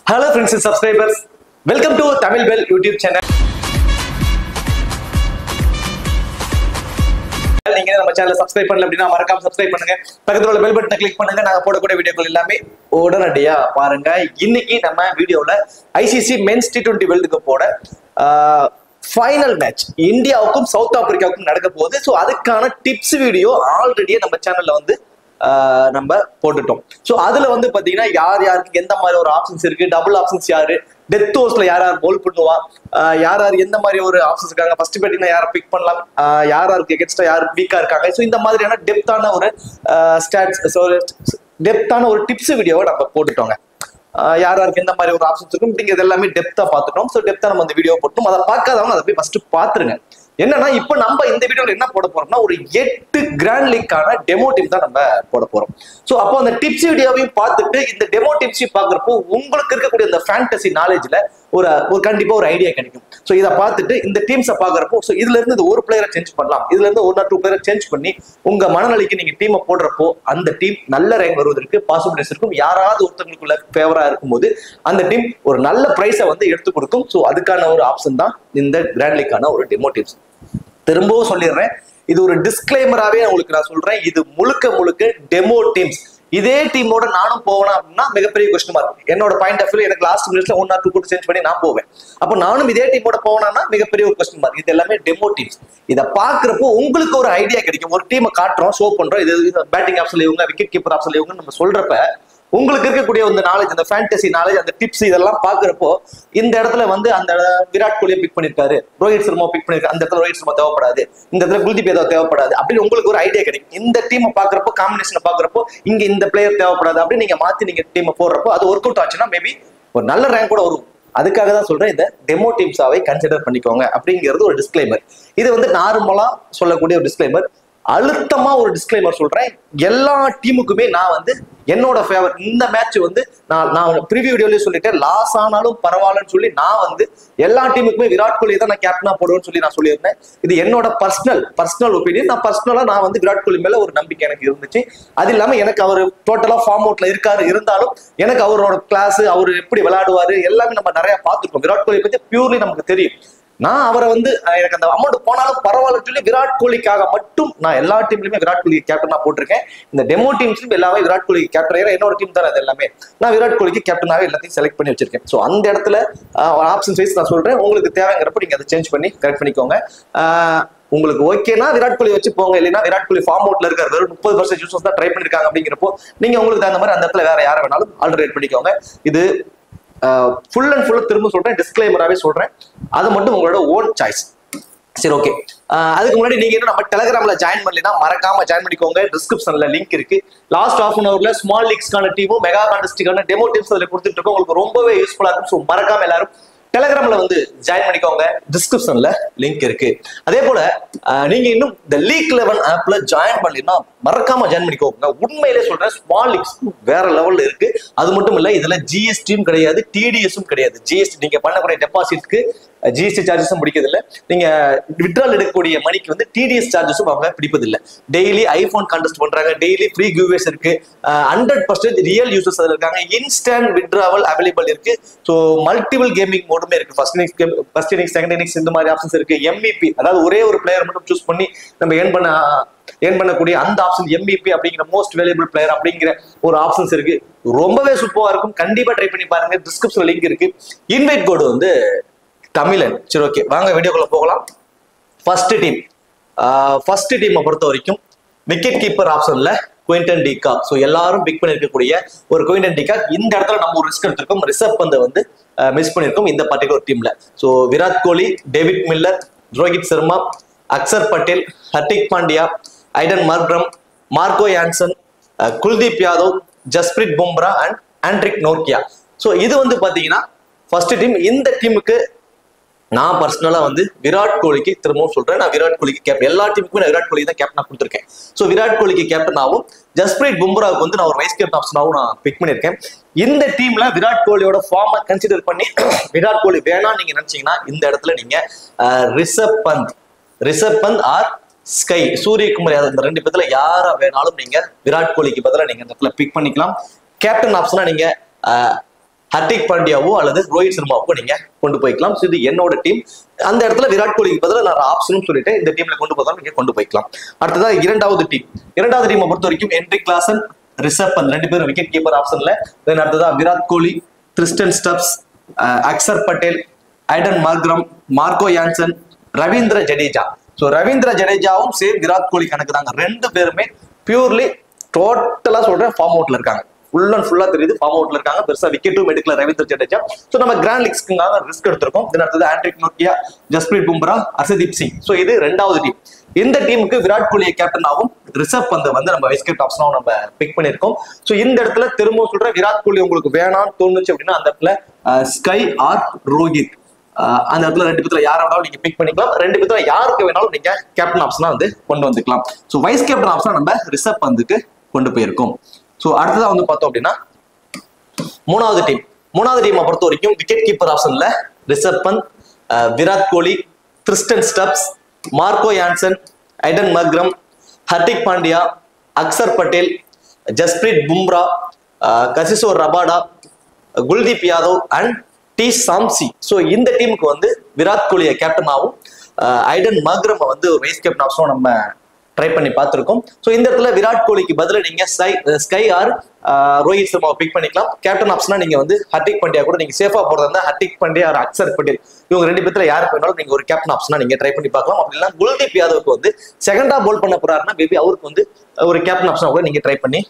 Hello friends and subscribers, welcome to Tamil Bell YouTube channel. நீங்க நம்ம சேனலை subscribe பண்ணல அப்படின்னா மறக்காம சப்ஸ்கிரைப் பண்ணுங்க. பக்கத்துல உள்ள பெல் பட்டனை கிளிக் பண்ணுங்க. நாங்க போடக்கூடிய வீடியோக்கள் எல்லாமே உடனடியா பாருங்க. இன்னைக்கு நம்ம வீடியோல ICC மென்ஸ் T20 வேர்ல்ட் கப்போட ஃபைனல் மேட்ச் இந்தியாவுக்கும் சவுத் ஆப்பிரிக்காவுக்கும் நடக்க போகுது. ஸோ அதுக்கான டிப்ஸ் வீடியோ ஆல்ரெடியே நம்ம சேனல்ல வந்து நம்ம போட்டுட்டோம். ஸோ அதுல வந்து பாத்தீங்கன்னா யார் யாருக்கு எந்த மாதிரி ஒரு ஆப்ஷன்ஸ் இருக்கு, டபுள் ஆப்ஷன்ஸ் யாரு, டெத் ஓவர்ஸ்ல யார் யார் போல் பண்ணுவா, யார் யார் எந்த மாதிரி ஒரு ஆப்ஷன்ஸ் இருக்காங்க, ஃபர்ஸ்ட் பேட்டிங்ல யாரை பிக் பண்ணலாம், யார் யாருக்கு எகென்ஸ்டா யார் வீக்கா இருக்காங்க. ஸோ இந்த மாதிரியான டெப்தான ஒரு டெப்தான ஒரு டிப்ஸ் வீடியோவை நம்ம போட்டுட்டோங்க. யார் யாருக்கு எந்த மாதிரி ஒரு ஆப்ஷன்ஸ் இருக்கும் அப்படிங்கிறது எல்லாமே டெப்தா பார்த்துட்டோம். ஸோ டெப்தா நம்ம அந்த வீடியோ போட்டோம். அதை பார்க்காதவங்க அதை போய் ஃபர்ஸ்ட் பாத்துருங்க. என்னன்னா இப்ப நம்ம இந்த வீடியோல என்ன போட போறோம்னா ஒரு 8 கிராண்ட் லீக்கான டெமோ டீம் தான் நம்ம போட போறோம். சோ அப்போ அந்த டிப்ஸ் வீடியோவையும் பார்த்துட்டு இந்த டெமோ டிப்ஸையும் பாக்குறப்போ உங்களுக்கு இருக்கக்கூடிய அந்த ஃபேண்டசி நாலேஜ்ல ஒரு கண்டிப்பா ஒரு ஐடியா கிடைக்கும். சோ இதை பார்த்துட்டு இந்த டீம்ஸை பாக்குறப்போ ஸோ இதுல இருந்து ஒரு பிளேயரை சேஞ்ச் பண்ணலாம், இதுல இருந்து 1 or 2 பிளேயரை சேஞ்ச் பண்ணி உங்க மனநிலைக்கு நீங்க டீமை போடுறப்போ அந்த டீம் நல்ல ரேங்க் வருவதற்கு பாசிபிலிட்டிஸ் இருக்கும். யாராவது ஒருத்தவங்களுக்குள்ள ஃபேவரா இருக்கும்போது அந்த டீம் ஒரு நல்ல பிரைஸை வந்து எடுத்து கொடுக்கும். ஸோ அதுக்கான ஒரு ஆப்ஷன் தான் இந்த கிராண்ட் லீக்கான ஒரு டெமோ டிப்ஸ். திரும்பவும் சொல்லிடுறேன், இது ஒரு டிஸ்கிளைமராவே உங்களுக்கு நான் சொல்றேன், இது முழுக்க டெமோ டீம்ஸ். இதே டீமோட நானும் போவேன் அப்படின்னா மிகப்பெரிய கொஸ்டின் மார்க். என்னோட பாயிண்ட் ஆஃப் வியூ எனக்கு லாஸ்ட் மினிட்ல 1 or 2 கூட சேஞ்ச் பண்ணி நான் போவேன். அப்போ நானும் இதே டீமோட போவேன்னா மிகப்பெரிய ஒரு கொஸ்டின் மார்க். இது எல்லாமே டெமோ டீம்ஸ். இதை பாக்குறப்போ உங்களுக்கு ஒரு ஐடியா கிடைக்கும். ஒரு டீமை காட்டுறோம், ஷோ பண்றோம், இது பேட்டிங் ஆப்ஷன்ல இவங்க, விக்கெட் கீப்பர் ஆப்ஷன்ல இவங்க நம்ம சொல்றப்ப உங்களுக்கு இருக்கக்கூடிய அந்த நாலேஜ், அந்த ஃபேண்டசி நாலேஜ், அந்த டிப்ஸ் இதெல்லாம் பாக்குறப்போ இந்த இடத்துல வந்து அந்த விராட் கோலியை பிக் பண்ணிருக்காரு, ரோஹித் சர்மா பிக் பண்ணிருக்காரு, அந்த இடத்துல ரோஹித் சர்மா தேவைப்படாது, இந்த இடத்துல குல்தீப் யாதவ் தேவைப்படாது அப்படின்னு உங்களுக்கு ஒரு ஐடியா கிடைக்கும். இந்த டீமை பாக்குறப்போ காம்பினேஷனை பாக்குறப்போ இங்க இந்த பிளேயர் தேவைப்படாது அப்படின்னு நீங்க மாத்தி நீங்க டீமை போடுறப்போ அது ஒர்க் அவுட் ஆச்சுன்னா மேபி ஒரு நல்ல ரேங்க் கூட வரும். அதுக்காக தான் சொல்றேன், இந்த டெமோ டீம்ஸாவே கன்சிடர் பண்ணிக்கோங்க அப்படிங்கிறது ஒரு டிஸ்கிளைமர். இது வந்து நார்மலா சொல்லக்கூடிய ஒரு டிஸ்கிளைமர். அழுத்தமா ஒரு டிஸ்கிளைமர் சொல்றேன், எல்லா டீமுக்குமே நான் வந்து என்னோட ஃபேவர் இந்த மேட்ச் வந்து நான் ப்ரிவியூ வீடியோலயே சொல்லிட்டேன், லாஸ் ஆனாலும் பரவாயில்லன்னு சொல்லி நான் வந்து எல்லா டீமுக்குமே விராட் கோலி தான் நான் கேப்டனா போடுவேன்னு சொல்லி நான் சொல்லியிருந்தேன். இது என்னோட பர்சனல் ஒப்பீனியன். நான் வந்து விராட் கோலி மேல ஒரு நம்பிக்கை எனக்கு இருந்துச்சு. அது இல்லாம எனக்கு அவர் டோட்டலா ஃபார்ம் அவுட்ல இருந்தாலும் எனக்கு அவரோட கிளாஸ், அவர் எப்படி விளையாடுவாரு எல்லாமே நம்ம நிறைய பார்த்துருக்கோம். விராட் கோலி பத்தி பியூர்லி நமக்கு தெரியும். நான் அவரை வந்து எனக்கு அந்த அமௌண்ட் போனாலும் பரவாயில்லன்னு சொல்லி விராட் கோலிக்காக மட்டும் நான் எல்லா டீம்லயுமே விராட் கோலி கேப்டனா போட்டிருக்கேன். இந்த டெமோ டீம்ஸ்லயும் எல்லாமே விராட் கோலி கேப்டன். என்னோட டீம் தான் அது எல்லாமே. நான் விராட் கோலிக்கு கேப்டனாவே எல்லாத்தையும் செலக்ட் பண்ணி வச்சிருக்கேன். ஸோ அந்த இடத்துல ஆப்ஷன் வைஸ் நான் சொல்றேன், உங்களுக்கு தேவைங்கிறப்ப நீங்க அதை சேஞ்ச் பண்ணி கரெக்ட் பண்ணிக்கோங்க. உங்களுக்கு ஓகேனா விராட் கோலி வச்சு போங்க, இல்லைன்னா விராட் கோலி ஃபார்ம் அவுட்ல இருக்காரு, வெறும் 30% யூசர்ஸ் தான் ட்ரை பண்ணிருக்காங்க அப்படிங்கிறப்போ நீங்க உங்களுக்கு தகுந்த மாதிரி அந்த இடத்துல வேற யாரை வேணாலும் ஆல்டர்னேட் பண்ணிக்கோங்க. இது ஃபுல் அண்ட் ஃபுல் திரும்ப சொல்றேன், டிஸ்கிளைமராகவே சொல்றேன், அது மட்டும் உங்களோட ஓன் சாய்ஸ். சரி, ஓகே. அதுக்கு முன்னாடி நீங்க இன்னும் நம்ம டெலிகிராம்ல ஜாயின் பண்ணலைன்னா மறக்காம ஜாயின் பண்ணிக்கோங்க. டிஸ்கிரிப்ஷன்ல லிங்க் இருக்கு. லாஸ்ட் ½ an hourல ஸ்மால் லீக்ஸ்க்கான டீமும் மெகா கான்டெஸ்டுக்கான டெமோ டீம்ஸ் அதில் கொடுத்துட்டு இருக்கோம். உங்களுக்கு ரொம்பவே யூஸ்ஃபுல்லா இருக்கும். ஸோ மறக்காம எல்லாரும் டெலிகிராம்ல வந்து ஜாயின் பண்ணிக்கோங்க. டிஸ்கிரிப்ஷன்ல லிங்க் இருக்கு. அதே போல நீங்க இன்னும் இந்த லீக் 11 ஆப்ல ஜாயின் பண்ணீங்கன்னா மறக்காம ஜாயின் பண்ணிக்கோங்க. உண்மையிலே சொல்றேன், ஸ்மால் லீக்ஸ் வேற லெவல்ல இருக்கு. அது மட்டும் இல்ல, இதுல ஜிஎஸ்டியும் கிடையாது, டிடிஎஸும் கிடையாது. ஜிஎஸ்டி நீங்க பண்ணக்கூடிய டெபாசிட்க்கு ஜிஎஸ்டி சார்ஜஸும் பிடிக்கிறது. நீங்க விட்ரால் எடுக்கக்கூடிய மணிக்கு வந்து டிடிஎஸ் சார்ஜஸும் அவங்க பிடிப்பதில்லை. டெய்லி ஐபோன் கான்டெஸ்ட் பண்றாங்க, டெய்லி ஃப்ரீ கிவ்வேஸ் இருக்கு, 100% ரியல் யூசர்ஸ் அதுல இருக்காங்க, இன்ஸ்டன்ட் விட்ராவல் அவைலபிள் இருக்கு. ஸோ மல்டிபிள் கேமிங் மோடுமே இருக்கு. ஃபர்ஸ்ட் இன்னிங்ஸ், செகண்ட் இன்னிங்ஸ் இந்த மாதிரி ஆப்ஷன்ஸ் இருக்கு. எம்இபி, அதாவது ஒரே ஒரு பிளேயர் மட்டும் சூஸ் பண்ணி நம்ம ஏர்ன் பண்ணக்கூடிய அந்த ஆப்ஷன் எம்இபி அப்படிங்கிற மோஸ்ட் வேல்யூபிள் பிளேயர் அப்படிங்கிற ஒரு ஆப்ஷன்ஸ் இருக்கு. ரொம்பவே சூப்பரா இருக்கும். கண்டிப்பா ட்ரை பண்ணி பாருங்க. டிஸ்கிரிப்ஷன்ல லிங்க் இருக்கு. இன்வைட் கோடு வந்து தமிழன். சரி, ஓகே, வாங்க வீடியோக்குள்ள போகலாம். ஃபர்ஸ்ட் டீமை பொறுத்த வரைக்கும் விக்கெட் கீப்பர் ஆப்ஷன்ல குவிண்டன் டி காக். ஸோ எல்லாரும் பிக் பண்ணிருக்கக்கூடிய ஒரு குவிண்டன் டி காக். இந்த இடத்துல நம்ம ஒரு ரிஸ்க் எடுத்திருக்கோம். ரிஷப் பந்தை வந்து மிஸ் பண்ணிருக்கோம் இந்த பர்டிகுலர் டீம்ல. So Virat Kohli, David Miller, Rohit Sharma, Axar Patel, Hardik Pandya, ஐடன் Markram, Marco Jansen, Kuldeep Yadav, Jasprit Bumrah and Anrich Nortje. So இது வந்து பாத்தீங்கன்னா ஃபர்ஸ்ட் டீம். இந்த டீமுக்கு நான் பர்சனலா வந்து விராட் கோலிக்கு திரும்பவும் சொல்றேன், நான் விராட் கோலிக்கு கேப்டன். எல்லா டீமுக்குமே நான் விராட் கோலி தான் கேப்டனா கொடுத்துருக்கேன். ஸோ விராட் கோலிக்கு கேப்டனாகவும் ஜஸ்பிரீத் பும்ராவுக்கு வந்து நான் ஒரு வைஸ் கேப்டன் ஆப்ஷனாகவும் நான் பிக் பண்ணியிருக்கேன். இந்த டீம்ல விராட் கோலியோட ஃபார்மை கன்சிடர் பண்ணி விராட் கோலி வேணாம் நீங்க நினைச்சீங்கன்னா இந்த இடத்துல நீங்க ரிஷப் பந்த் ஆர் ஸ்கை சூரியகுமார் யாதவ், இந்த 2 பேத்துல யாரா வேணாலும் நீங்க விராட் கோலிக்கு பதிலாக நீங்க இந்த இடத்துல பிக் பண்ணிக்கலாம். கேப்டன் ஆப்ஷனா நீங்க ஹர்திக் பாண்டியாவோ அல்லது ரோஹித் சர்மாவோ நீங்க கொண்டு போய்க்கலாம். இது என்னோட டீம். அந்த இடத்துல விராட் கோலிக்கு பதிலாக நான் ஆப்ஷனும் சொல்லிட்டு இந்த டீம்ல கொண்டு போதாலும் நீங்க கொண்டு போய்க்கலாம். அடுத்ததா இரண்டாவது டீமை பொறுத்த வரைக்கும் ஹென்ரிக் கிளாசன், ரிஷப் பந்த் ரெண்டு பேரும் விக்கெட் கீப்பர் ஆப்ஷன்ல. தென் அடுத்ததா Virat Kohli, Kristen Stubbs, Axar Patel, Aiden Markram, Marco Jansen, Ravindra Jadeja. So Ravindra ஜடேஜாவும் சேம் விராட் கோலி கணக்கு தாங்க. ரெண்டு பேருமே பியூர்லி டோட்டலா சொல்றேன் ஃபார்ம் அவுட்ல இருக்காங்க. ஃபுல் அண்ட் ஃபுல்லா தெரியுது ஃபார்ம் அவுட்ல இருக்காங்க. பெருசா விக்கெட்டும் எடுக்கல ரவீந்திர ஜடேஜா. ஸோ நம்ம கிராண்ட் லீக்ஸ்க்காக ரிஸ்க் எடுத்திருக்கோம். இதன் அடுத்தது Andrique Nokia, Jasprit Bumrah, Harshdeep Singh. So இது ரெண்டாவது டீம். இந்த டீமுக்கு விராட் கோலியை கேப்டனாகவும் ரிஷப் பந்த் வந்து நம்ம வைஸ் கேப்டன் ஆப்ஷனாகவும் நம்ம பிக் பண்ணியிருக்கோம். ஸோ இந்த இடத்துல திரும்ப சொல்ற விராட் கோலி உங்களுக்கு வேணாம்னு தோணுச்சு அப்படின்னா அந்த இடத்துல ஸ்கை ஆர் ரோஹித் அந்த இடத்துல ரெண்டு பேத்துல யாரை வேணாலும் நீங்க பிக் பண்ணிக்கலாம். ரெண்டு பேத்துல யாருக்கு வேணாலும் நீங்க கேப்டன் ஆப்ஷனா வந்து கொண்டு வந்துக்கலாம். ஸோ வைஸ் கேப்டன் ஆப்ஷனா நம்ம ரிஷப் பந்துக்கு கொண்டு போயிருக்கோம். ஸோ அடுத்ததா வந்து பார்த்தோம் அப்படின்னா மூணாவது டீமை பொறுத்த வரைக்கும் விக்கெட் கீப்பர் ஆப்ஷன்ல Rishabh Pant, Virat Kohli, Kristen Stubbs, Marco Jansen, Aiden Markram, Hardik Pandya, Axar Patel, Jasprit Bumrah, Kagiso Rabada, Kuldeep Yadav and T Shamsi. So இந்த டீமுக்கு வந்து விராட் கோலியை கேப்டனாகவும் ஐடன் மார்க்ரம் வந்து வைஸ் கேப்டன் ஆப்ஷனும் நம்ம ட்ரை பண்ணி பார்த்துருக்கோம். ஸோ இந்த இடத்துல விராட் கோலிக்கு பதிலாக நீங்க ஸ்கை ஆர் ரோஹித் சர்மாவை பிக் பண்ணிக்கலாம். கேப்டன் ஆப்ஷனா நீங்க வந்து ஹர்திக் பாண்டியா கூட நீங்க சேஃபா போறதா இருந்தா ஹர்திக் பாண்டியா ஆர் அக்சர் பட்டேல் இவங்க ரெண்டு பேர்த்துல யாருக்கு வேணாலும் நீங்க ஒரு கேப்டன் ஆப்ஷனா நீங்க ட்ரை பண்ணி பார்க்கலாம். அப்படின்னா குல்தீப் யாதவுக்கு வந்து செகண்டா போல் பண்ண போறாருன்னா மேபி அவருக்கு வந்து ஒரு கேப்டன் ஆப்ஷனா கூட நீங்க ட்ரை பண்ணி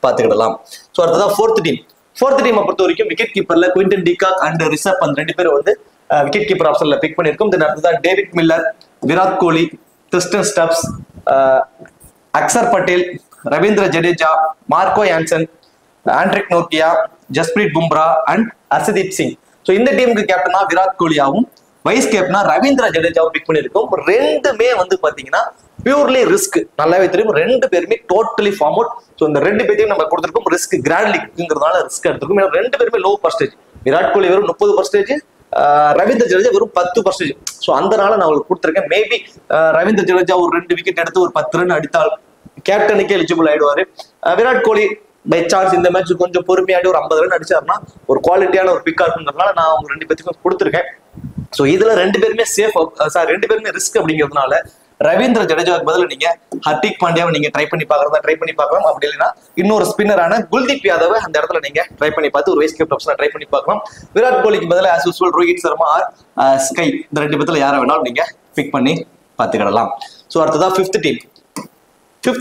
பார்த்துக்கிடலாம். ஸோ அடுத்ததான் ஃபோர்த் டீமை பொறுத்த வரைக்கும் விக்கெட் கீப்பர்ல Quinton de Kock and Rishabh Pant ரெண்டு பேரும் வந்து விக்கெட் கீப்பர் ஆப்ஷன்ல பிக் பண்ணிருக்கோம். தென் அடுத்ததான் David Miller, Virat Kohli, Kristen Stubbs, Axar Patel, Ravindra Jadeja, Marco Jansen, Anrich Nokia, Jasprit Bumrah and Harshdeep Singh. So இந்த டீமுக்கு கேப்டனா விராட் கோலியாவும் வைஸ் கேப்டனா ரவீந்திர ஜடேஜாவும் பிக் பண்ணிருக்கோம். ரெண்டுமே வந்து பாத்தீங்கன்னா பியூர்லி ரிஸ்க் நல்லாவே தெரியும். ரெண்டு பேருமே டோட்டலி ஃபார்ம் அவுட். ஸோ இந்த ரெண்டு பேரையும் நம்ம கொடுத்துருக்கோம் ரிஸ்க் கிராண்ட் லீக்ங்கிறதுனால ரிஸ்க் எடுத்திருக்கோம். ரெண்டு பேருமே லோ பர்சன்டேஜ். விராட் கோலி வெறும் 30%, ரவீந்திர ஜடேஜா வெறும் 10%. ஸோ அதனால நான் உங்களுக்கு கொடுத்துருக்கேன். மேபி ரவீந்திர ஜடேஜா ஒரு 2 விக்கெட் எடுத்து ஒரு 10 ரன் அடித்தால் கேப்டனுக்கே எலிஜிபிள் ஆயிடுவாரு. விராட் கோலி பை சான்ஸ் இந்த மேட்ச் கொஞ்சம் பொறுமையாடி ஒரு 50 ரன் அடிச்சாருன்னா ஒரு குவாலிட்டியான ஒரு பிக்கா இருக்குன்றதுனால நான் அவங்க ரெண்டு பேருக்கும் கொடுத்துருக்கேன். ஸோ இதுல ரெண்டு பேருமே சேஃப் ரெண்டு பேருமே ரிஸ்க் அப்படிங்கிறதுனால ரவீந்திர ஜடேஜாவுக்கு பதில் நீங்க ஹர்திக் பாண்டியாவை நீங்க ட்ரை பண்ணி பார்க்கலாம். அப்படி இல்லைன்னா இன்னொரு ஸ்பின்னரான குல்தீப் யாதவை அந்த இடத்துல நீங்க ட்ரை பண்ணி பார்த்து ஒரு வைஸ் கேப்டன் ஆப்ஷனா ட்ரை பண்ணி பார்க்கலாம். விராட் கோலிக்கு பதில் as usual Rohit Sharma or SKY இந்த ரெண்டு பேர்த்துல யாரை வேணாலும் நீங்க பிக் பண்ணி பார்த்துக்கிடலாம். ஸோ அடுத்ததா ஃபிஃப்த்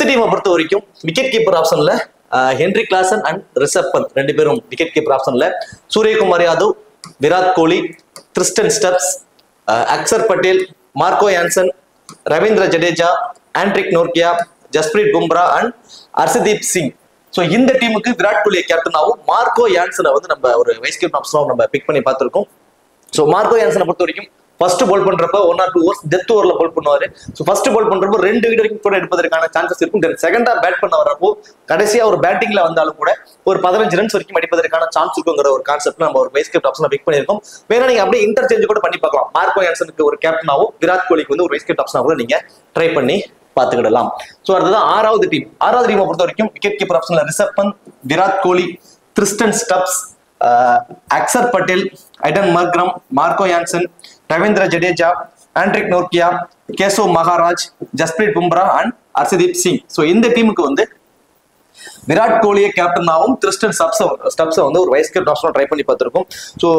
டீமை பொறுத்த வரைக்கும் விக்கெட் கீப்பர் ஆப்ஷன்ல Heinrich Klaasen and Rishabh Pant ரெண்டு பேரும் விக்கெட் கீப்பர் ஆப்ஷன்ல. Suryakumar Yadav, Virat Kohli, Kristen Stubbs, Axar Patel, Marco Jansen, Ravindra Jadeja, Anrich Nokia, Jasprit Bumrah and Harshdeep Singh. So இந்த டீமுக்கு விராட் கோலியை கேப்டனாகவும் மார்க்கோ யான்சனை வந்து நம்ம ஒரு வைஸ் கேப்டன் ஆப்ஷனாகவும் நம்ம பிக் பண்ணி பார்த்துருக்கோம். ஸோ மார்க்கோ யான்சனை பொறுத்த வரைக்கும் ஃபர்ஸ்ட் பால் பண்றப்ப 1 or 2 overs டெத் ஓவர்ல பால் பண்ணுவாரு. ஸோ ஃபர்ஸ்ட் பால் பண்றப்போ 2 விக்கெட் வரைக்கும் கூட எடுப்பதற்கான சான்சஸ் இருக்கும். தென் செகண்டா பேட் பண்ண வரப்போ கடைசியா ஒரு பேட்டிங்ல வந்தாலும் கூட ஒரு 15 ரன்ஸ் வரைக்கும் அடிப்பதற்கான சான்ஸ் இருக்குங்கிற ஒரு கான்செப்ட் நம்ம ஒரு வைஸ் கேப்டன் ஆப்ஷனா பிக் பண்ணிருக்கோம். வேணா நீங்க அப்படியே இன்டர்சேஞ்ச் கூட பண்ணி பார்க்கலாம். மார்க்கோ யான்சனுக்கு ஒரு கேப்டனாகவும் விராட் கோலிக்கு வந்து ஒரு வைஸ் கேப்டன் ஆப்ஷனா கூட நீங்க ட்ரை பண்ணி பார்த்துக்கிடலாம். ஸோ அடுத்ததான் ஆறாவது டீமை பொறுத்த வரைக்கும் விக்கெட் கீப்பர் ஆப்ஷன்ல Rishabh Pant, Virat Kohli, Kristen Stubbs, Axar Patel, Aiden Markram, Marco Jansen, Ravindra Jadeja, Anrich நோக்கியா, கேசவ் மகாராஜ், ஜஸ்பிரீத் பும்ரா அண்ட் ஹர்ஷதீப் சிங். ஸோ இந்த டீமுக்கு வந்து விராட் கோலியை கேப்டனாகவும் கிறிஸ்டன் ஸ்டப்ஸை வந்து ஒரு வைஸ் கேப்டன் ஆப்ஷனா ட்ரை பண்ணி பார்த்திருக்கோம். ஸோ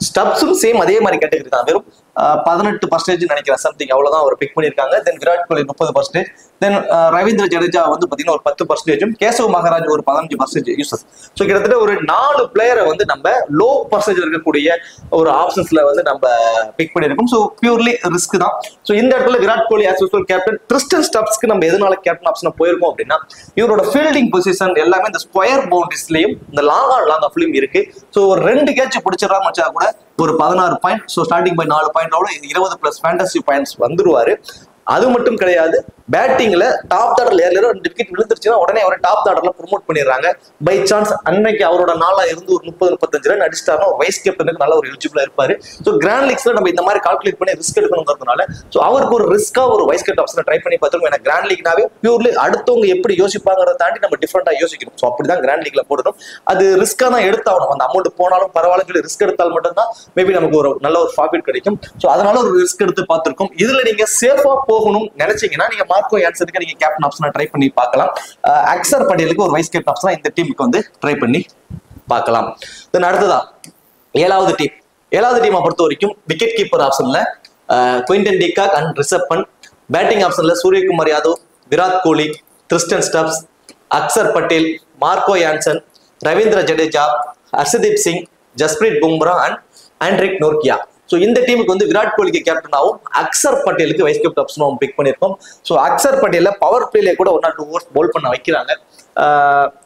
ஸ்டப்ஸும் சேம் அதே மாதிரி கேட்டகரி தான். வெறும் 18% நினைக்கிறேன் சம்திங் அவ்வளவுதான் அவர் பிக் பண்ணியிருக்காங்க. தென் விராட் கோலி 30%, தென் ரவீந்திர ஜடேஜா வந்து பாத்தீங்கன்னா ஒரு 10%, கேசவ் மகாராஜ் ஒரு 15% யூசஸ். ஸோ கிட்டத்தட்ட ஒரு 4 பிளேயரை வந்து நம்ம லோ பர்சன்டேஜ் இருக்கக்கூடிய ஒரு ஆப்ஷன்ஸ்ல வந்து நம்ம பிக் பண்ணியிருக்கோம். ஸோ பியூர்லி ரிஸ்க் தான். ஸோ இந்த இடத்துல Virat Kohli as usual captain. Kristen ஸ்டப்ஸ்க்கு நம்ம எதனால கேப்டன் ஆப்ஷனா போயிருக்கோம் அப்படின்னா இவரோட ஃபீல்டிங் பொசிஷன் எல்லாமே இந்த ஸ்கொயர் பவுண்டரிஸ்லயும் இந்த லாங் ஆஃப்லயும் இருக்கு. ஸோ ஒரு 2 கேட்ச் பிடிச்சிடறான்னு வச்சா கூட ஒரு 16 பாயிண்ட். ஸோ ஸ்டார்டிங் பை 4 பாயிண்டோட 20+ ஃபேண்டசி பாயிண்ட்ஸ் வந்துருவாரு. அது மட்டும் கிடையாது, பேட்டிங்ல டாப் ஆர்டர்ல ஏர்ல 2 விக்கெட் விழுந்துருச்சுன்னா உடனே அவரை டாப் ஆர்டர்ல ப்ரொமோட் பண்ணிடுறாங்க. பை சான்ஸ் அன்னைக்கு அவரோட நாளா இருந்து ஒரு 30-35 ரன் அடிச்சிட்டாருன்னா ஒரு வைஸ் கேப்டனுக்கு நல்ல ஒரு எலிஜிபிளா இருப்பாரு. ஸோ கிராண்ட் லீக்ஸ்ல நம்ம இந்த மாதிரி கால்குலேட் பண்ணி ரிஸ்க் எடுக்கணுங்கிறதுனால ஸோ அவருக்கு ஒரு ரிஸ்கா ஒரு வைஸ் கேப்டன் ஆப்ஷனை ட்ரை பண்ணி பார்த்துருக்கோம். ஏன்னா கிராண்ட் லீக்னாவே பியூர்லி அடுத்தவங்க எப்படி யோசிப்பாங்கிறத தாண்டி நம்ம டிஃப்ரெண்டா யோசிக்கணும். ஸோ அப்படிதான் கிராண்ட் லீக்ல போடணும். அது ரிஸ்கா தான் எடுத்தாகணும். அந்த அமௌண்ட் போனாலும் பரவாயில்ல சொல்லி ரிஸ்க் எடுத்தால் மட்டும்தான் மேபி நமக்கு ஒரு நல்ல ஒரு ப்ராஃபிட் கிடைக்கும். ஸோ அதனால ஒரு ரிஸ்க் எடுத்து பார்த்திருக்கோம். இதுல நீங்க சேஃபா போகணும் நினைச்சீங்கன்னா நீங்க மார்க்கோ யான்சனுக்கு நீங்க கேப்டன் ஆப்ஷனை ட்ரை பண்ணி பார்க்கலாம். அக்சர் பட்டேலுக்கு ஒரு வைஸ் கேப்டன் ஆப்ஷனா இந்த டீமுக்கு வந்து ட்ரை பண்ணி பார்க்கலாம். தென் அடுத்ததா ஏழாவது டீமை பொறுத்த வரைக்கும் விக்கெட் கீப்பர் ஆப்ஷன்ல Quinton de Kock and Rishabh Pant, batting ஆப்ஷன்ல Suryakumar Yadav, Virat Kohli, Kristen Stubbs, Axar Patel, Marco Jansen, Ravindra Jadeja, Arshdeep Singh, Jasprit Bumrah and Anrich Nortje. So இந்த டீமுக்கு வந்து விராட் கோலிக்கு கேப்டனாகவும் அக்சர் பட்டேலுக்கு வைஸ் கேப்டன் ஆப்ஷனும் பிக் பண்ணியிருக்கோம். ஸோ அக்சர் பட்டேல பவர் பிளேல கூட 1 or 2 overs பவுல் பண்ண வைக்கிறாங்க.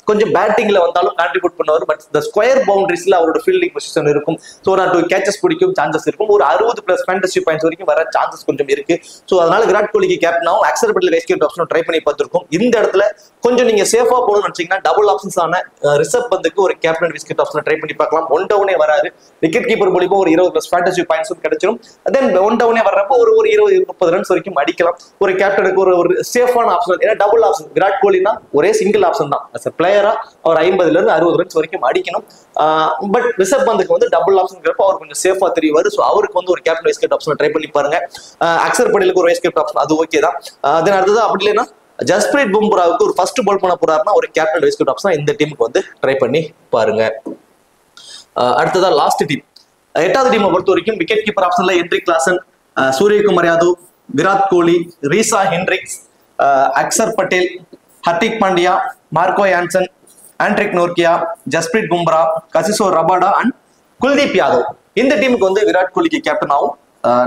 கொஞ்சம் பேட்டிங்ல வந்தாலும் கான்ட்ரிபியூட் பண்ணுவார். பட் இந்த ஸ்கொயர் பவுண்டரிஸ்ல அவரோட ஃபீல்டிங் பொசிஷன் இருக்கும். ஸோ 1 or 2 கேச்சஸ் பிடிக்கும் சான்சஸ் இருக்கும். ஒரு 60+ ஃபேண்டசி பாயிண்ட்ஸ் வரைக்கும் வர சான்சஸ் கொஞ்சம் இருக்கு. ஸோ அதனால விராட் கோலிக்கு கேப்டனாகவும் அக்சர் பட்டேல் வைஸ் கேப்டன் ஆப்ஷனும் ட்ரை பண்ணி பார்த்திருக்கோம். இந்த இடத்துல கொஞ்சம் நீங்க சேஃபா போகணும்னு நினைச்சீங்கன்னா டபுள் ஆப்ஷன்ஸ் ஆன ரிஷப் பந்துக்கு ஒரு captain vice captain option try பண்ணி பார்க்கலாம். 1 டவுனே வராது. விக்கெட் கீப்பர் மூலியமா ஒரு 20+ ஃபேண்டசி பாயிண்ட்ஸும் கிடைச்சிடும். தென் 1 டவுனே வர்றப்போ ஒரு 20-30 ரன்ஸ் வரைக்கும் அடிக்கலாம். ஒரு கேப்டனுக்கு ஒரு சேஃபான ஆப்ஷன். ஏன்னா டபுள் ஆப்ஷன் விராட் கோலினா ஒரே சிங்கிள் ஆப்ஷன் தான். அஸ் பிளேயரா அவர் 50-60 ரன்ஸ் வரைக்கும் அடிக்கணும். பட் ரிஷப் பந்துக்கு வந்து டபுள் ஆப்ஷன் அவர் கொஞ்சம் சேஃபா தெரியுவாரு. ஸோ அவருக்கு வந்து ஒரு captain vice captain option try பண்ணி பாருங்க. அக்சர் பட்டேலுக்கு ஒரு வைஸ் கேப்டன் ஆப்ஷன் அது ஓகே தான். தென் அடுத்தது அப்படி இல்லைன்னா ஜஸ்பிரீத் பும்ராவுக்கு ஒரு ஃபர்ஸ்ட் பால் பண்ண போறாருன்னா ஒரு கேப்டன் வைஸ் கேப்டன் ஆப்ஷன் இந்த டீமுக்கு வந்து ட்ரை பண்ணி பாருங்க. அடுத்ததா லாஸ்ட் டீம் 8வது டீமை பொறுத்த வரைக்கும் விக்கெட் கீப்பர் ஆப்ஷன்ல Heinrich Klaasen, Suryakumar Yadav, Virat Kohli, Reeza Hendricks, Axar Patel, Hardik Pandya, Marco Jansen, Anrich Nortje, Jasprit Bumrah, Kagiso Rabada and Kuldeep Yadav. இந்த டீமுக்கு வந்து விராட் கோலிக்கு கேப்டன் ஆகும்.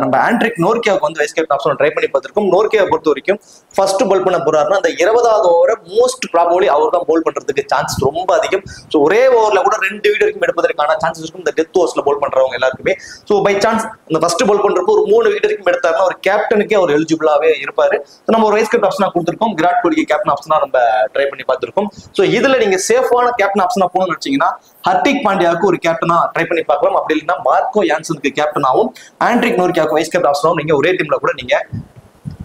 நம்ம ஆண்ட்ரிக் நோர்கியாவுக்கு வந்து வைஸ் கேப்டன் ஆப்ஷன் ட்ரை பண்ணி பார்த்திருக்கோம். நோர்கியாவை பொறுத்த வரைக்கும் ஃபர்ஸ்ட் பால் பண்ண போறாருன்னா அந்த 20வது ஓவரை மோஸ்ட் ப்ராபபிலி அவர் தான் பால் பண்றதுக்கு சான்ஸ் ரொம்ப அதிகம். ஸோ ஒரே ஓவர்ல கூட 2 விக்கெட் வரைக்கும் எடுப்பதற்கான சான்சஸ் இருக்கும் இந்த டெத் ஓவர்ஸ்ல பால் பண்றவங்க எல்லாருக்குமே. ஸோ பை சான்ஸ் இந்த ஃபர்ஸ்ட் பால் பண்றப்போ ஒரு 3 விக்கெட் வரைக்கும் எடுத்தாருன்னா ஒரு கேப்டனுக்கே அவர் எலிஜிபிளாவே இருப்பாரு. நம்ம ஒரு வைஸ் கேப்டன் ஆப்ஷனா கொடுத்துருக்கோம். விராட் கோலிக்கு கேப்டன் ஆப்ஷனா நம்ம ட்ரை பண்ணி பார்த்திருக்கோம். ஸோ இதுல நீங்க சேஃபான கேப்டன் ஆப்ஷனா போகணும்னு நினைச்சீங்கன்னா ஹர்திக் பாண்டியாவுக்கு ஒரு கேப்டனா ட்ரை பண்ணி பார்க்கலாம். அப்படி இல்லைன்னா மார்க்கோ யான்சனுக்கு கேப்டனாகவும் ஆண்ட்ரிக் நோர்கியாவுக்கு வைஸ் கேப்டன் ஆப்ஷனாகவும் நீங்க ஒரே டீம்ல கூட நீங்க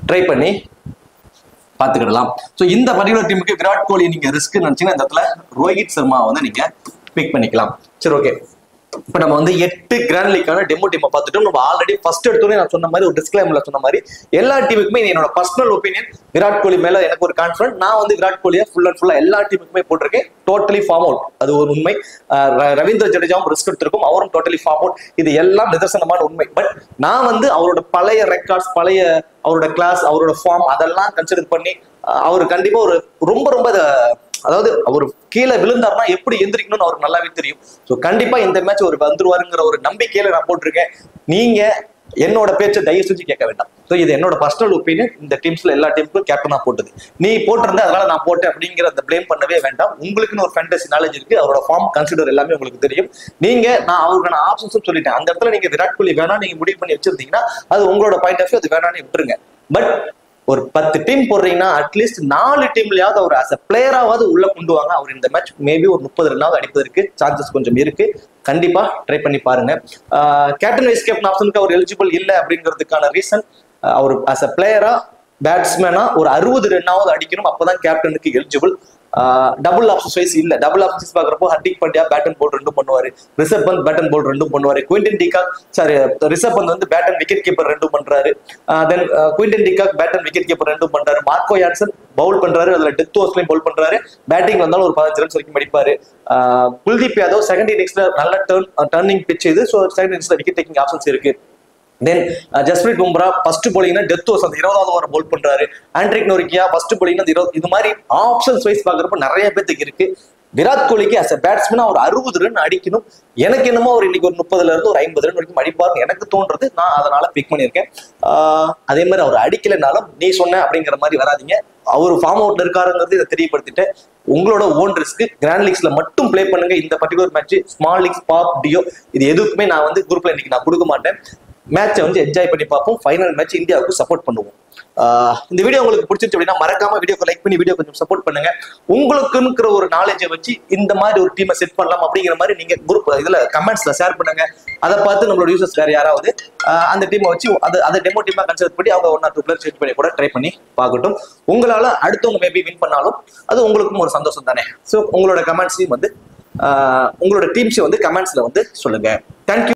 ட்ரை பண்ணி பார்த்துக்கிடலாம். ஸோ இந்த பர்டிகுலர் டீமுக்கு விராட் கோலி நீங்க ரிஸ்க் நினைச்சீங்கன்னா இந்த இடத்துல ரோஹித் சர்மா வந்து நீங்க பிக் பண்ணிக்கலாம். சரி, ஓகே. இப்போ நம்ம வந்து 8 கிராண்ட் லீக்கான டெமோ டீமை பார்த்துட்டோம். நம்ம ஆல்ரெடி ஃபர்ஸ்ட் எடுத்தோடனே நான் சொன்ன மாதிரி ஒரு டிஸ்க்ளைமர்ல சொன்ன மாதிரி எல்லா டீமுக்குமே என்னோட பர்சனல் ஒப்பீனியன் விராட் கோலி மேல எனக்கு ஒரு கான்ஃபிடன்ட். நான் வந்து விராட் கோலியை ஃபுல் அண்ட் ஃபுல்லா எல்லா டீமுக்குமே போட்டிருக்கேன். டோட்டலி ஃபார்ம் அவுட், அது ஒரு உண்மை. ரவீந்திர ஜடேஜாவும் ரிஸ்க் எடுத்திருக்கும், அவரும் டோட்டலி ஃபார்ம் அவுட். இது எல்லாம் நிதர்சனமான உண்மை. பட் நான் வந்து அவரோட பழைய ரெக்கார்ட்ஸ், பழைய அவரோட கிளாஸ், அவரோட ஃபார்ம் அதெல்லாம் கன்சிடர் பண்ணி அவர் கண்டிப்பா ஒரு ரொம்ப அதாவது அவர் கீழே விழுந்தாருன்னா எப்படி எந்திரிக்கணும்னு அவருக்கு நல்லாவே தெரியும். ஸோ கண்டிப்பா இந்த மேட்ச் ஒரு வந்துருவாருங்கிற ஒரு நம்பிக்கையில நான் போட்டிருக்கேன். நீங்க என்னோட பேச்சை தயவு செஞ்சு கேட்க வேண்டாம். ஸோ இது என்னோட பர்சனல் ஒப்பீனியன். இந்த டீம்ஸ்ல எல்லா டீமுக்கும் கேப்டனா போட்டது. நீ போட்டிருந்த அதனால நான் போட்டேன் அப்படிங்கிற அந்த பிளேம் பண்ணவே வேண்டாம். உங்களுக்குன்னு ஒரு ஃபேண்டசி நாலேஜ் இருக்கு. அவரோட ஃபார்ம் கன்சிடர் எல்லாமே உங்களுக்கு தெரியும். நான் அவருக்கான ஆப்ஷன்ஸும் சொல்லிட்டேன். அந்த இடத்துல நீங்க விராட் கோலி வேணா நீங்க முடிவு பண்ணி வச்சிருந்தீங்கன்னா அது உங்களோட பாயிண்ட் ஆஃப் வியூ, அது வேணான்னு விட்டுருங்க. பட் ஒரு 10 டீம் போடுறீங்கன்னா அட்லீஸ்ட் 4 டீம்லயாவது அவர் ஆஸ் அ பிளேயராவது உள்ள கொண்டு வாங்க. அவர் இந்த மேட்ச் மேபி ஒரு 30 ரன்னாவது அடிப்பதற்கு சான்சஸ் கொஞ்சம் இருக்கு. கண்டிப்பா ட்ரை பண்ணி பாருங்க. கேப்டன் வைஸ் கேப்டன் ஆப்ஷனுக்கு அவர் எலிஜிபிள் இல்லை அப்படிங்கிறதுக்கான ரீசன், அவர் ஆஸ் அ பிளேயரா பேட்ஸ்மேனா ஒரு 60 ரன்னாவது அடிக்கணும். அப்பதான் கேப்டனுக்கு எலிஜிபிள். டபுள் ஆப்ஷன் வைஸ் இல்ல. டபுள் ஆப்ஷன்ஸ் பாக்குறப்போ Hardik Pandya bat and ball 2 பண்ணுவாரு, Rishabh Pant bat and ball 2 பண்ணுவாரு, Quinton de Kock Rishabh Pant வந்து பேட் அண்ட் விக்கெட் கீப்பர் 2 பண்றாரு. Then Quinton de Kock bat and wicket keeper 2 பண்றாரு. மார்க்கோ யான்சன் பவுல் பண்றாரு, அதுல டெத் ஓவர்ஸ்லயும் பவுல் பண்றாரு. பேட்டிங் வந்தாலும் ஒரு 15 ரன்ஸ் வரைக்கும் அடிப்பாரு. குல்தீப் யாதவ் செகண்ட் இன்னிங்ஸ்ல நல்ல டர்னிங் பிட்ச் இது. ஸோ செகண்ட் இன்னிங்ஸ்ல விக்கெட் டேக்கிங் ஆப்ஷன்ஸ் இருக்கு. தென் ஜஸ்பிரீத் பும்ரா ஃபர்ஸ்ட் போலிங்னா டெத் ஓவர்ஸ் அந்த 20வது ஓவர் பவுல் பண்றாரு. ஆண்ட்ரிக் நோர்கியா ஃபர்ஸ்ட் போலிங்னா 20. இது மாதிரி ஆப்ஷன்ஸ் வைஸ் பாக்குறப்ப நிறைய பேருக்கு இருக்கு. விராட் கோலிக்கு அஸ் அ பேட்ஸ்மேனா ஒரு 60 ரன் அடிக்கணும். எனக்கு என்னமோ அவர் இன்னைக்கு ஒரு 30ல இருந்து ஒரு 50 ரன் வரைக்கும் அடிப்பார்னு எனக்கு தோன்றது. நான் அதனால பிக் பண்ணியிருக்கேன். அதே மாதிரி அவர் அடிக்கலைனாலும் நீ சொன்ன அப்படிங்கிற மாதிரி வராதிங்க. அவர் ஃபார்ம் அவுட்ல இருக்காருங்கிறது இதை தெரியப்படுத்திட்டு உங்களோட ஓன் ரிஸ்க் கிராண்ட் லீக்ஸ்ல மட்டும் பிளே பண்ணுங்க. இந்த particular match small leagues, pop, duo இது எதுக்குமே நான் வந்து குரூப்ல இன்னைக்கு நான் கொடுக்க மாட்டேன். மேட்சை வந்து என்ஜாய் பண்ணி பார்ப்போம். ஃபைனல் மேட்ச் இந்தியாவுக்கு சப்போர்ட் பண்ணுவோம். இந்த வீடியோ உங்களுக்கு பிடிச்சிருச்சு அப்படின்னா மறக்காம வீடியோக்கு லைக் பண்ணி வீடியோ கொஞ்சம் சப்போர்ட் பண்ணுங்க. உங்களுக்குங்கிற ஒரு நாலேஜை வச்சு இந்த மாதிரி ஒரு டீமை செட் பண்ணலாம் அப்படிங்கிற மாதிரி நீங்க குரூப் இதுல கமெண்ட்ஸ்ல ஷேர் பண்ணுங்க. அதை பார்த்து நம்மளோட யூசர்ஸ் வேற யாராவது அந்த டீமை வச்சு அதை டெமோ டீமா கன்சிடர் பண்ணி அவங்க 1 or 2 பிளேயர் செட் பண்ணி கூட ட்ரை பண்ணி பார்க்கட்டும். உங்களால அடுத்தவங்க மேபி வின் பண்ணாலும் அது உங்களுக்கும் ஒரு சந்தோஷம் தானே. ஸோ உங்களோட கமெண்ட்ஸையும் வந்து உங்களோட டீம்ஸையும் வந்து கமெண்ட்ஸ்ல வந்து சொல்லுங்க. தேங்க்யூ.